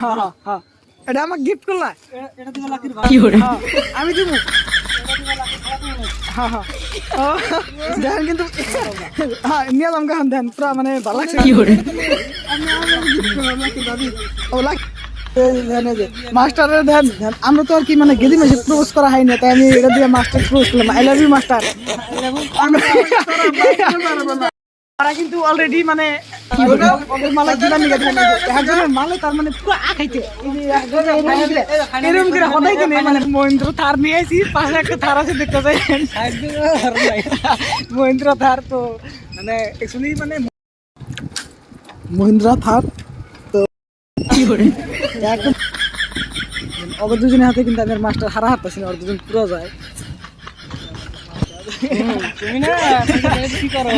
হ্যাঁ হ্যাঁ হ্যাঁ এটা আমাকে গিফট করলা এটা দিবা লাকির কি করে আমি দিব হ্যাঁ হ্যাঁ ও দেখেন কিন্তু হ্যাঁ নিয়ে যাম গান দেন পুরা মানে ভালো লাগছে কি করে ও লাগ মাস্টারের দেন আমরা তো আর কি মানে গেদি মাসে প্রপোজ করা হয়নি তাই আমি এটা দিয়ে মাস্টার প্রপোজ করলাম আই লাভ ইউ মাস্টার তারা কিন্তু অলরেডি মানে মালা দিলা নিয়ে একজনের মালে তার মানে পুরো আখাইতে এরকম করে হদাই কিনে মানে মহেন্দ্র থার নিয়ে আসি পাশে একটা থার আছে দেখতে যাই মহেন্দ্র থার তো মানে অ্যাকচুয়ালি মানে মহিন্দ্রা থার তো কি করে একদম ওদের দুজনের হাতে কিন্তু আমার মাস্টার হারা হারতেছি না ওর দুজন পুরো যায় তুমি না কি করো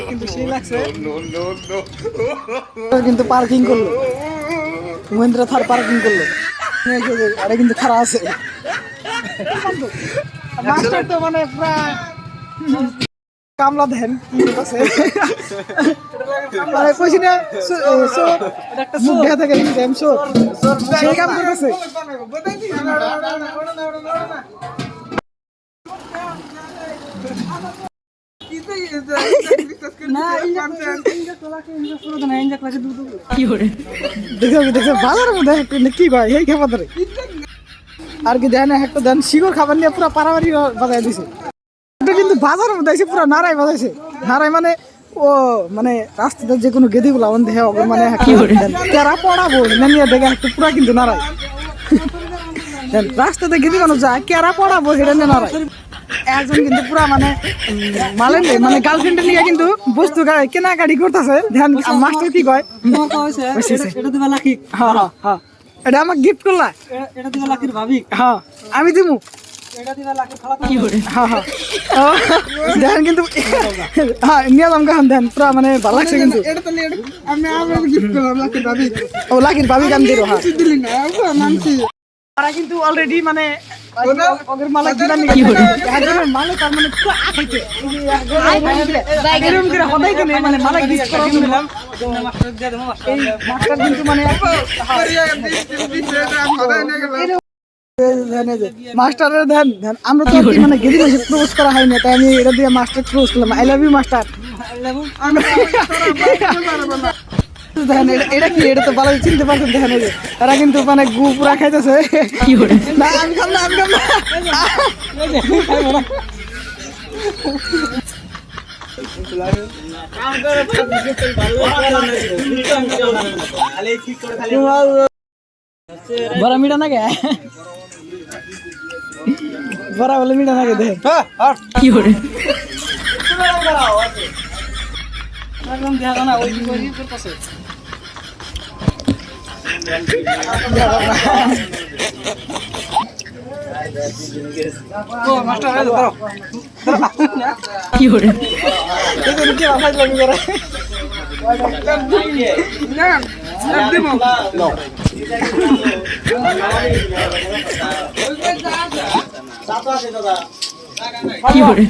কিন্তু সেই লাগছে কিন্তু পার্কিং করলো মহেন্দ্র থার পার্কিং করলো আরে কিন্তু খারাপ আছে মাস্টার তো মানে পুরা কামলা দেন মানে কইছি না মুখ দেখা থেকে সেই কাম করতেছে বাজারের মধ্যে কি কয় এই খাবার ধরে আর কি দেন একটা দেন শিকড় খাবার নিয়ে পুরো পারাবাড়ি বাজায় দিছে কিন্তু বাজারের মধ্যে এসে পুরো নারাই বাজাইছে নারাই মানে ও মানে রাস্তাতে যে কোনো গেদি গুলো আমাদের দেখে মানে কেরা পড়াবো নিয়ে দেখে একটু পুরা কিন্তু নারাই রাস্তাতে গেদি মানুষ যায় কেরা পড়াবো সেটা নিয়ে নারাই একজন কিন্তু পুরা মানে মালেন মানে গার্লফ্রেন্ড নিয়ে কিন্তু বস্তু কেনাকাটি করতেছে ধ্যান মাস্টার কি কয় এটা দিবা লাকি হ্যাঁ হ্যাঁ হ্যাঁ এটা আমাকে গিফট করলা এটা দিবা লাকির ভাবি হ্যাঁ আমি দিব এটা দিবা লাকির খালা কি করে হ্যাঁ হ্যাঁ দেখেন কিন্তু হ্যাঁ নিয়ে যাম গান দেন পুরা মানে ভালো লাগছে কিন্তু এটা তো আমি গিফট করলাম লাকির ভাবি ও লাকির ভাবি গান দিলো হ্যাঁ দিলি না নামছি তারা কিন্তু অলরেডি মানে ওদের মালা দিলা নিয়ে কি করে একজনের মালে তার মানে পুরো আখাইতে এরকম করে হদাই কিনে মানে মালা গিফট করা দিলাম মাস্টার দিয়ে দেবো এই মাস্টার কিন্তু মানে মাস্টারের দেন আমরা তো আর কি মানে গেদি মাসে প্রপোজ করা হয়নি তাই আমি এটা দিয়ে মাস্টার প্রপোজ করলাম আই লাভ ইউ মাস্টার দেখেন এটা কি এটা তো ভালো চিনতে পারছেন দেখেন এই যে এরা কিন্তু মানে গু পুরা খাইতেছে কি করে না আমি খাম না বড় মিঠা না গে বড় বলে মিঠা না গে দেখেন কি করে একদম দেখা না ওই কি করতেছে মাস্টার ধরো কি করে কি আওয়াজ লাগি করে না দেবো কি করে